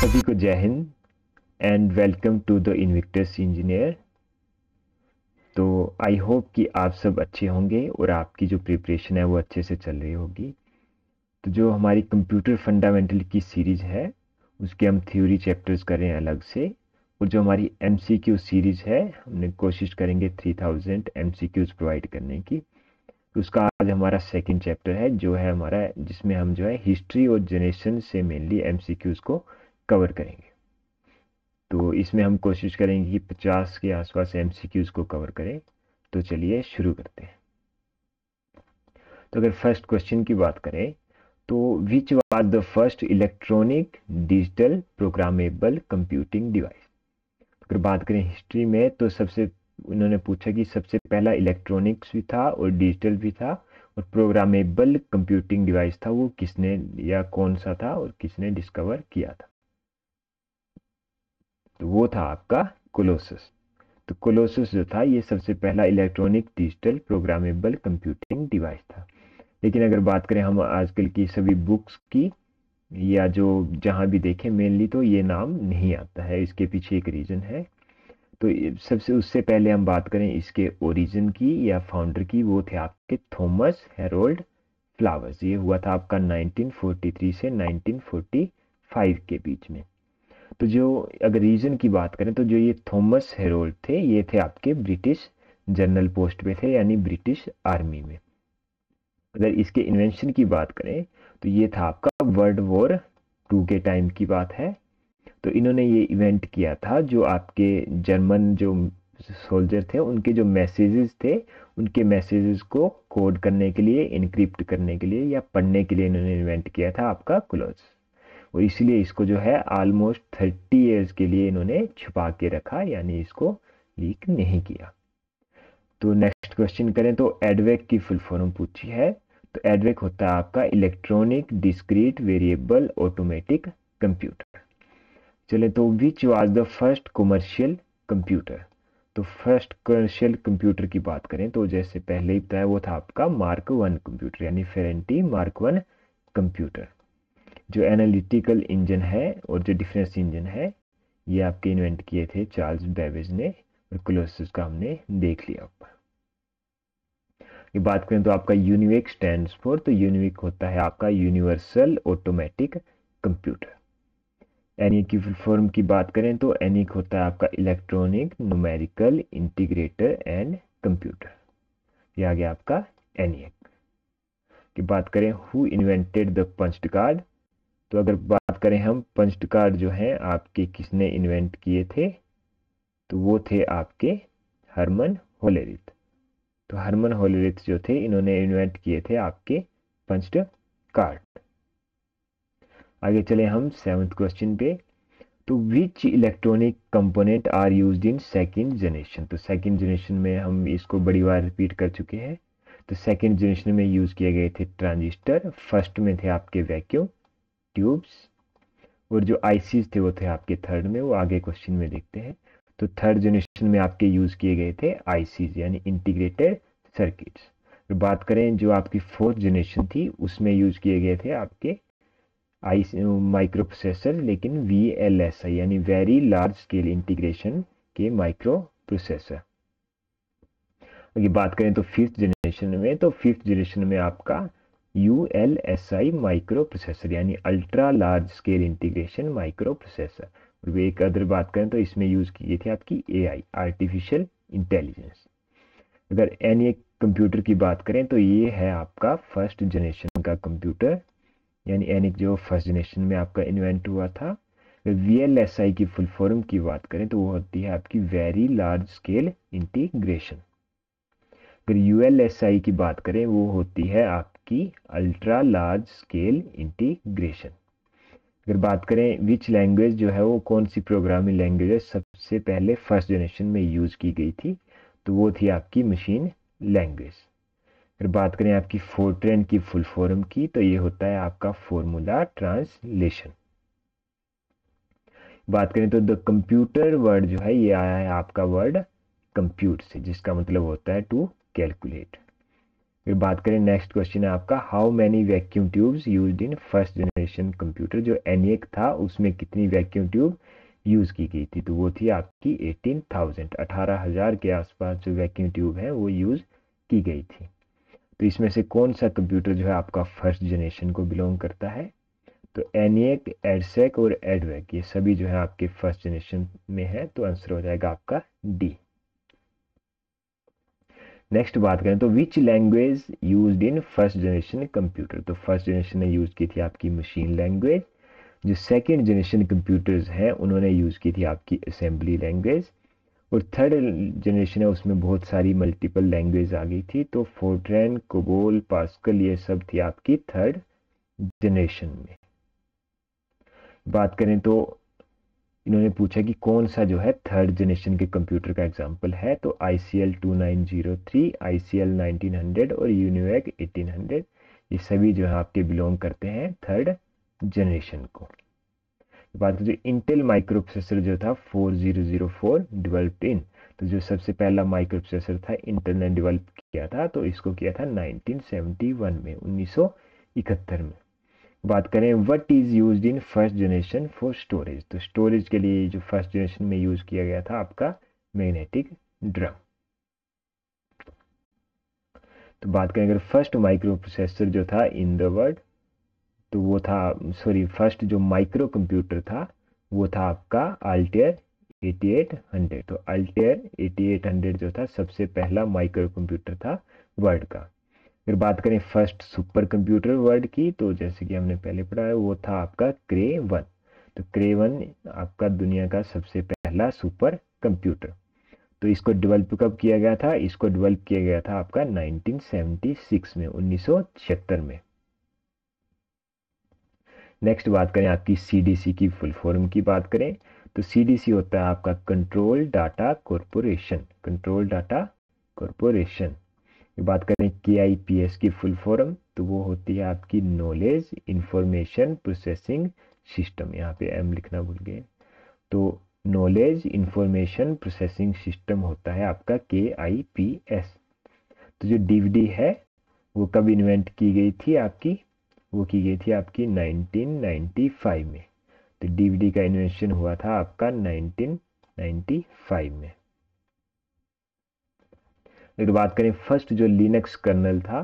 सभी को जय हिंद and welcome to the Invictus engineer. तो आई होप कि आप सब अच्छे होंगे और आपकी जो प्रिपरेशन है वो अच्छे से चल रही होगी। तो जो हमारी कंप्यूटर फंडामेंटल की सीरीज़ है उसके हम थ्योरी चैप्टर्स कर रहे हैं अलग से, और जो हमारी एमसीक्यू सीरीज़ है हमने कोशिश करेंगे 3000 एमसीक्यूज़ प्रोवाइड करने की। तो उसका आज हमारा सेकंड चैप्टर है जो है हमारा, जिसमें हम जो है हिस्ट्री और जनरेशन से मेनली एमसीक्यूज़ को कवर करेंगे। तो इसमें हम कोशिश करेंगे कि 50 के आसपास एमसीक्यूज़ को कवर करें। तो चलिए शुरू करते हैं। तो अगर फर्स्ट क्वेश्चन की बात करें तो which was the first electronic digital programmable computing device. अगर बात करें हिस्ट्री में तो सबसे उन्होंने पूछा कि सबसे पहला इलेक्ट्रॉनिक्स भी था और डिजिटल भी था और प्रोग्रामेबल कंप्यूटिंग डिवाइस था, वो किसने या कौन सा था और किसने डिस्कवर किया था। तो वो था आपका कोलोसस। तो कोलोसस जो था ये सबसे पहला electronic digital programmable computing device था। लेकिन अगर बात करें हम आजकल की सभी बुक्स की या जो जहाँ भी देखें मेनली तो ये नाम नहीं आता है, इसके पीछे एक रीज़न है। तो सबसे उससे पहले हम बात करें इसके ओरिजिन की या फाउंडर की, वो थे आपके थॉमस हेरोल्ड फ्लावर्स। ये हुआ था आपका 1943 से 1945 के बीच में। तो जो अगर रीजन की बात करें तो जो ये थॉमस हेरोल्ड थे ये थे आपके ब्रिटिश जनरल पोस्ट पे थे, यानी ब्रिटिश आर्मी में। अगर इसके इन्वेंशन की बात करें तो ये था आपका वर्ल्ड वॉर 2 के टाइम की बात है। तो इन्होंने ये इवेंट किया था जो आपके जर्मन जो सोल्जर थे उनके जो मैसेजेस थे उनके मैसेजेस को कोड करने के लिए, इनक्रिप्ट करने के लिए या पढ़ने के लिए इन्होंने इन्वेंट किया था आपका क्लोज। और इसीलिए इसको जो है ऑलमोस्ट 30 ईयर्स के लिए इन्होंने छुपा के रखा, यानी इसको लीक नहीं किया। तो नेक्स्ट क्वेश्चन करें तो एडवेक की फुल फॉर्म पूछी है। तो एडवेक होता है आपका electronic discrete variable automatic computer. चले तो which was the first commercial computer. तो फर्स्ट कमर्शियल कंप्यूटर की बात करें तो जैसे पहले ही बताया वो था आपका मार्क 1 कंप्यूटर, यानी फेरेंटी मार्क 1 कंप्यूटर। जो एनालिटिकल इंजन है और जो डिफरेंस इंजन है ये आपके इन्वेंट किए थे चार्ल्स बेबेज ने, और कोलोसस का हमने देख लिया ऊपर। ये बात करें तो आपका यूनिवेक स्टैंड्स फॉर, तो यूनिवेक होता है आपका यूनिवर्सल ऑटोमेटिक कंप्यूटर। एनिक की फुल फॉर्म की बात करें तो एनिक होता है आपका electronic numerical integrator and computer. ये आ गया आपका एनिक। की बात करें who invented the punched card. तो अगर बात करें हम पंच्ड कार्ड जो है आपके किसने इन्वेंट किए थे, तो वो थे आपके हरमन होलेरिथ। तो हरमन होलेरिथ जो थे इन्होंने इन्वेंट किए थे आपके पंच्ड कार्ड। आगे चले हम सेवंथ क्वेश्चन पे। तो which electronic component are used in second generation. तो सेकंड जनरेशन में हम इसको बड़ी बार रिपीट कर चुके हैं। तो सेकंड जनरेशन में यूज किए गए थे ट्रांजिस्टर, फर्स्ट में थे आपके वैक्यूम ट्यूब्स, और जो आईसीज थे वो थे आपके थर्ड में, वो आगे क्वेश्चन में देखते हैं। तो थर्ड जनरेशन में आपके यूज किए गए थे आईसीज यानी इंटीग्रेटेड सर्किट्स। तो बात करें जो आपकी फोर्थ जनरेशन थी उसमें यूज किए गए थे आपके आई माइक्रो प्रोसेसर, लेकिन वीएलएसआई यानी वेरी लार्ज स्केल इंटीग्रेशन के माइक्रो प्रोसेसर। अगर बात करें तो फिफ्थ जनरेशन में, तो फिफ्थ जनरेशन में आपका यूएलएसआई माइक्रो प्रोसेसर यानी ultra large scale integration micro processor. और एक अदर बात करें तो इसमें यूज की गई थी आपकी एआई आर्टिफिशियल इंटेलिजेंस। अगर एन कंप्यूटर की बात करें तो ये है आपका फर्स्ट जनरेशन का कंप्यूटर, यानी एनिक जो फर्स्ट जनरेशन में आपका इन्वेंट हुआ था। वीएलएसआई की फुल फॉर्म की बात करें तो वो होती है आपकी वेरी लार्ज स्केल इंटीग्रेशन। अगर यूएलएसआई की बात करें वो होती है आपकी अल्ट्रा लार्ज स्केल इंटीग्रेशन। अगर बात करें विच लैंग्वेज जो है वो कौन सी प्रोग्रामिंग लैंग्वेज सबसे पहले फर्स्ट जनरेशन में यूज की गई थी, तो वो थी आपकी मशीन लैंग्वेज। अगर बात करें आपकी फोर्ट्रेन की फुल फॉर्म की तो ये होता है आपका फॉर्मूला ट्रांसलेशन। बात करें तो द कंप्यूटर वर्ड जो है ये आया है आपका वर्ड कंप्यूट से, जिसका मतलब होता है टू कैलकुलेट। फिर बात करें, नेक्स्ट क्वेश्चन है आपका, how many vacuum tubes used in first generation computer. जो ENIAC था उसमें कितनी वैक्यूम ट्यूब यूज की गई थी, तो वो थी आपकी 18,000, 18,000 के आसपास जो वैक्यूम ट्यूब है वो यूज की गई थी। तो इसमें से कौन सा कंप्यूटर जो है आपका फर्स्ट जनरेशन को बिलोंग करता है, तो ENIAC, EDSEC और EDVAC ये सभी जो है आपके फर्स्ट जनरेशन में है, तो आंसर हो जाएगा आपका डी। नेक्स्ट बात करें तो which language used in first generation computer. तो फर्स्ट जनरेशन ने यूज की थी आपकी मशीन लैंग्वेज। जो सेकेंड जनरेशन कंप्यूटर्स हैं उन्होंने यूज की थी आपकी असेंबली लैंग्वेज। और थर्ड जनरेशन है उसमें बहुत सारी मल्टीपल लैंग्वेज आ गई थी, तो फोर्ट्रैन, कोबोल, पास्कल ये सब थी आपकी थर्ड जनरेशन में। बात करें तो इन्होंने पूछा कि कौन सा जो है थर्ड जनरेशन के कंप्यूटर का एग्जांपल है, तो ICL 2903, ICL 1900 और UNIVAC 1800 ये सभी जो है आपके बिलोंग करते हैं थर्ड जनरेशन को। बात करें इंटेल माइक्रो प्रोसेसर जो था 4004 डेवलप्ड इन, तो जो सबसे पहला माइक्रो प्रोसेसर था इंटेल ने डेवलप किया था, तो इसको किया था 1971 में, 1971 में। बात करें what is used in first generation for storage, तो स्टोरेज के लिए जो फर्स्ट जनरेशन में यूज किया गया था आपका मैग्नेटिक ड्रम। तो बात करें अगर फर्स्ट माइक्रो प्रोसेसर जो था इन द वर्ल्ड, तो वो था, सॉरी, फर्स्ट जो माइक्रो कंप्यूटर था वो था आपका अल्टेयर 8800। तो अल्टेयर 8800 जो था सबसे पहला माइक्रो कंप्यूटर था वर्ल्ड का। फिर बात करें फर्स्ट सुपर कंप्यूटर वर्ल्ड की, तो जैसे कि हमने पहले पढ़ा है वो था आपका क्रे 1। तो क्रे 1 आपका दुनिया का सबसे पहला सुपर कंप्यूटर। तो इसको डेवलप कब किया गया था, इसको डेवलप किया गया था आपका 1976 में, 1976 में। नेक्स्ट बात करें आपकी CDC की फुल फॉर्म की बात करें, तो CDC होता है आपका control data corporation, control data corporation. बात करें KIPS की फुल फॉर्म, तो वो होती है आपकी नॉलेज इंफॉर्मेशन प्रोसेसिंग सिस्टम, यहाँ पे M लिखना भूल गए, तो नॉलेज इंफॉर्मेशन प्रोसेसिंग सिस्टम होता है आपका KIPS। तो जो DVD है वो कब इन्वेंट की गई थी आपकी, वो की गई थी आपकी 1995 में। तो DVD का इन्वेंशन हुआ था आपका 1995 में। अगर बात करें फर्स्ट जो लिनक्स कर्नल था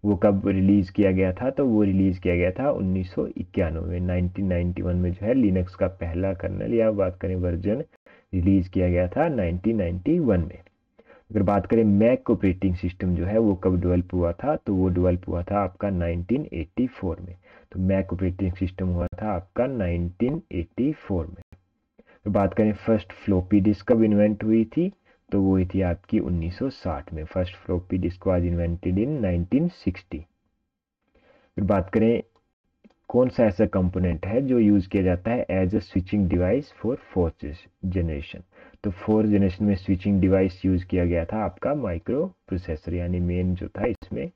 वो कब रिलीज किया गया था, तो वो रिलीज किया गया था 1991 में, 1991 में जो है लिनक्स का पहला कर्नल या बात करें वर्जन रिलीज किया गया था 1991 में। अगर बात करें मैक ऑपरेटिंग सिस्टम जो है वो कब डेवलप हुआ था, तो वो डेवलप हुआ था आपका 1984 में। तो मैक ऑपरेटिंग सिस्टम हुआ था आपका 1984 में। तो बात करें फर्स्ट फ्लोपी डिस्क कब इन्वेंट हुई थी, तो वो हुई थी आपकी 1960 में। First floppy disk was invented in 1960। फिर बात करें कौन सा ऐसा कंपोनेंट है जो यूज किया जाता है as a switching device for fourth generation. तो फोर्थ जनरेशन में स्विचिंग डिवाइस यूज किया गया था आपका माइक्रो प्रोसेसर, यानी मेन जो था इसमें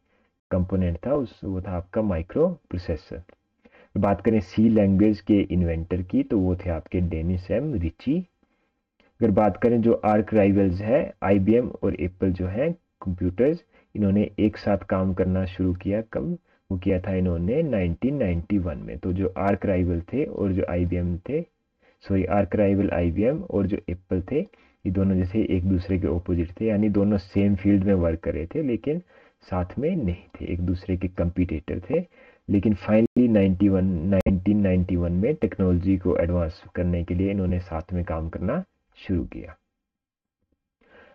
कंपोनेंट था उस वो था आपका माइक्रो प्रोसेसर। बात करें सी लैंग्वेज के इन्वेंटर की, तो वो थे आपके डेनिस एम रिची। अगर बात करें जो आर्क राइवल्स है, IBM और एप्पल जो है कंप्यूटर्स, इन्होंने एक साथ काम करना शुरू किया कब, वो किया था इन्होंने 1991 में। तो जो आर्क राइवल थे और जो IBM थे, सॉरी, आर्क राइवल IBM और जो एप्पल थे, ये दोनों जैसे एक दूसरे के ऑपोजिट थे, यानी दोनों सेम फील्ड में वर्क कर रहे थे लेकिन साथ में नहीं थे, एक दूसरे के कंपटीटर थे। लेकिन फाइनली 1991 में टेक्नोलॉजी को एडवांस करने के लिए इन्होंने साथ में काम करना शुरू किया।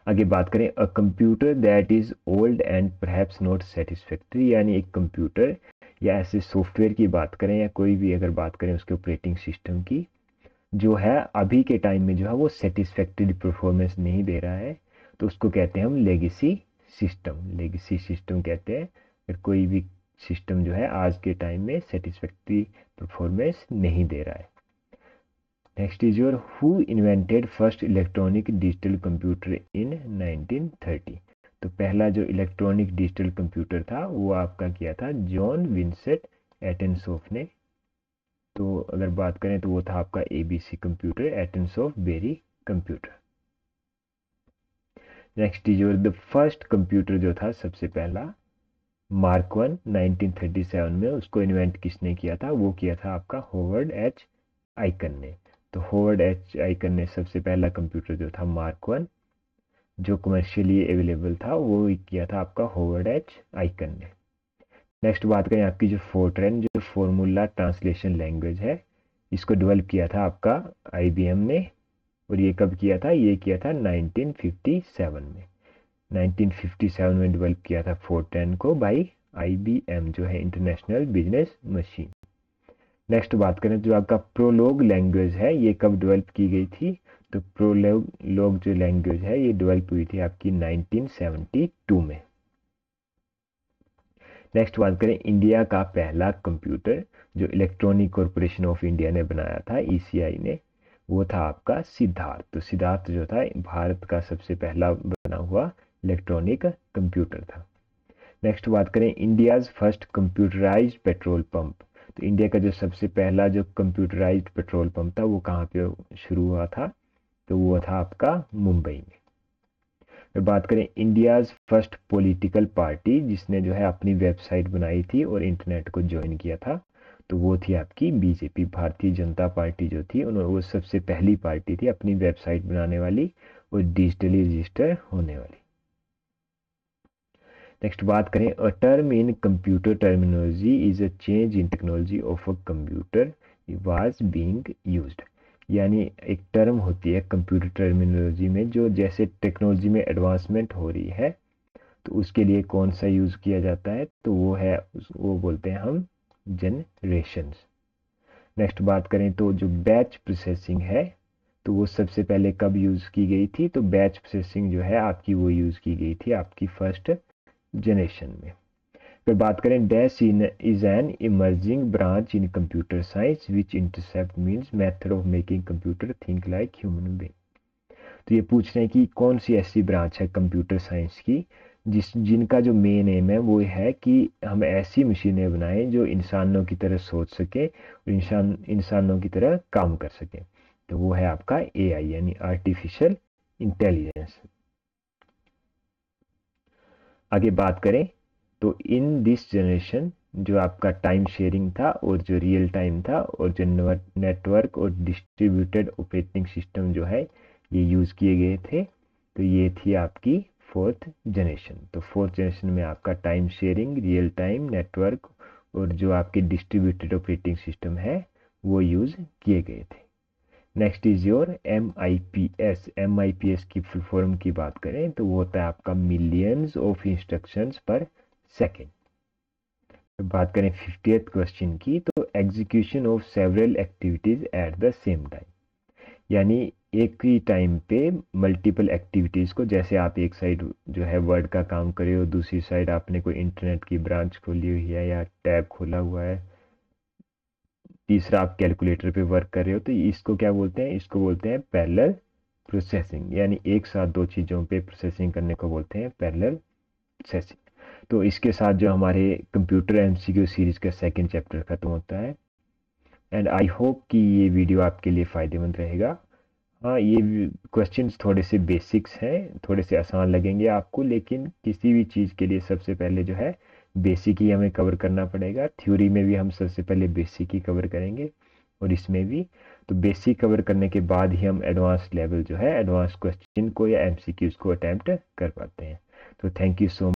आगे बात करें a computer that is old and perhaps not satisfactory, यानी एक कंप्यूटर या ऐसे सॉफ्टवेयर की बात करें या कोई भी अगर बात करें उसके ऑपरेटिंग सिस्टम की, जो है अभी के टाइम में जो है वो सेटिस्फैक्टरी परफॉर्मेंस नहीं दे रहा है, तो उसको कहते हैं हम लेगेसी सिस्टम, लेगेसी सिस्टम कहते हैं। अगर कोई भी सिस्टम जो है आज के टाइम में सेटिस्फैक्टरी परफॉर्मेंस नहीं दे रहा है। Next is your who invented first electronic digital computer इन 1930। तो पहला जो इलेक्ट्रॉनिक डिजिटल कंप्यूटर था वो आपका किया था जॉन विंसेंट एटनसॉफ ने। तो अगर बात करें तो वो था आपका ABC computer, Atanasoff Berry computer. Next is your the first computer जो था सबसे पहला, मार्क वन 1937 में, उसको इन्वेंट किसने किया था? वो किया था आपका होवर्ड एच आइकन ने। तो होवर्ड एच आइकन ने सबसे पहला कंप्यूटर जो था मार्क वन, जो कमर्शियली अवेलेबल था, वो किया था आपका होवर्ड एच आइकन ने। नेक्स्ट बात करें आपकी जो फोर्ट्रन, जो फॉर्मूला ट्रांसलेशन लैंग्वेज है, इसको डेवलप किया था आपका आईबीएम ने। और ये कब किया था? ये किया था 1957 में। 1957 में डेवलप किया था फोर्ट्रन को बाई आईबीएम, जो है इंटरनेशनल बिजनेस मशीन। नेक्स्ट बात करें जो आपका प्रोलोग लैंग्वेज है, ये कब डेवलप की गई थी? तो प्रोलोग जो लैंग्वेज है, ये डेवलप हुई थी आपकी 1972 में। नेक्स्ट बात करें इंडिया का पहला कंप्यूटर जो इलेक्ट्रॉनिक कॉरपोरेशन ऑफ इंडिया ने बनाया था, ईसीआई ने, वो था आपका सिद्धार्थ। तो सिद्धार्थ जो था भारत का सबसे पहला बना हुआ इलेक्ट्रॉनिक कंप्यूटर था। नेक्स्ट बात करें India's first computerised petrol pump. तो इंडिया का जो सबसे पहला जो कंप्यूटराइज्ड पेट्रोल पंप था, वो कहाँ पे शुरू हुआ था? तो वो था आपका मुंबई में। फिर बात करें इंडियाज फर्स्ट पॉलिटिकल पार्टी जिसने जो है अपनी वेबसाइट बनाई थी और इंटरनेट को ज्वाइन किया था, तो वो थी आपकी बीजेपी, भारतीय जनता पार्टी जो थी, उन्होंने वो सबसे पहली पार्टी थी अपनी वेबसाइट बनाने वाली और डिजिटली रजिस्टर होने वाली। नेक्स्ट बात करें a term in computer terminology is a change in technology of a computer was being used. यानी एक टर्म होती है कंप्यूटर टर्मिनोलॉजी में, जो जैसे टेक्नोलॉजी में एडवांसमेंट हो रही है तो उसके लिए कौन सा यूज़ किया जाता है? तो वो है, वो बोलते हैं हम जनरेशन्स। नेक्स्ट बात करें तो जो बैच प्रोसेसिंग है, तो वो सबसे पहले कब यूज़ की गई थी? तो बैच प्रोसेसिंग जो है आपकी वो यूज़ की गई थी आपकी फर्स्ट जनरेशन में। फिर बात करें dash is an emerging branch in computer science which intercept means method of making computer think like human being. तो ये पूछ रहे हैं कि कौन सी ऐसी ब्रांच है कंप्यूटर साइंस की जिनका जो मेन एम है वो है कि हम ऐसी मशीनें बनाएं जो इंसानों की तरह सोच सके और इंसानों की तरह काम कर सके। तो वो है आपका एआई यानी आर्टिफिशियल इंटेलिजेंस। आगे बात करें तो इन दिस जनरेशन जो आपका टाइम शेयरिंग था और जो रियल टाइम था और जो नेटवर्क और डिस्ट्रीब्यूटेड ऑपरेटिंग सिस्टम जो है ये यूज़ किए गए थे, तो ये थी आपकी फोर्थ जनरेशन। तो फोर्थ जनरेशन में आपका time sharing, real time, network और जो आपके डिस्ट्रीब्यूटेड ऑपरेटिंग सिस्टम है वो यूज़ किए गए थे। Next is your MIPS। MIPS की फुल फॉर्म की बात करें तो वो होता है आपका मिलियंस ऑफ इंस्ट्रक्शंस पर सेकेंड। बात करें 50th क्वेश्चन की, तो execution of several activities at the same time. यानी एक ही टाइम पे मल्टीपल एक्टिविटीज को, जैसे आप एक साइड जो है वर्ड का काम कर रहे हो, दूसरी साइड आपने कोई इंटरनेट की ब्रांच खोली हुई है या टैब खोला हुआ है, तीसरा आप कैलकुलेटर पे वर्क कर रहे हो, तो इसको क्या बोलते हैं? इसको बोलते हैं पैरेलल प्रोसेसिंग। यानी एक साथ दो चीज़ों पे प्रोसेसिंग करने को बोलते हैं पैरेलल प्रोसेसिंग। तो इसके साथ जो हमारे कंप्यूटर एमसीक्यू सीरीज का सेकंड चैप्टर खत्म होता है। एंड आई होप कि ये वीडियो आपके लिए फ़ायदेमंद रहेगा। हाँ, ये क्वेश्चंस थोड़े से बेसिक्स हैं, थोड़े से आसान लगेंगे आपको, लेकिन किसी भी चीज़ के लिए सबसे पहले जो है बेसिक ही हमें कवर करना पड़ेगा। थ्योरी में भी हम सबसे पहले बेसिक ही कवर करेंगे और इसमें भी। तो बेसिक कवर करने के बाद ही हम एडवांस लेवल जो है एडवांस क्वेश्चन को या एमसीक्यूज को अटैम्प्ट कर पाते हैं। तो थैंक यू सो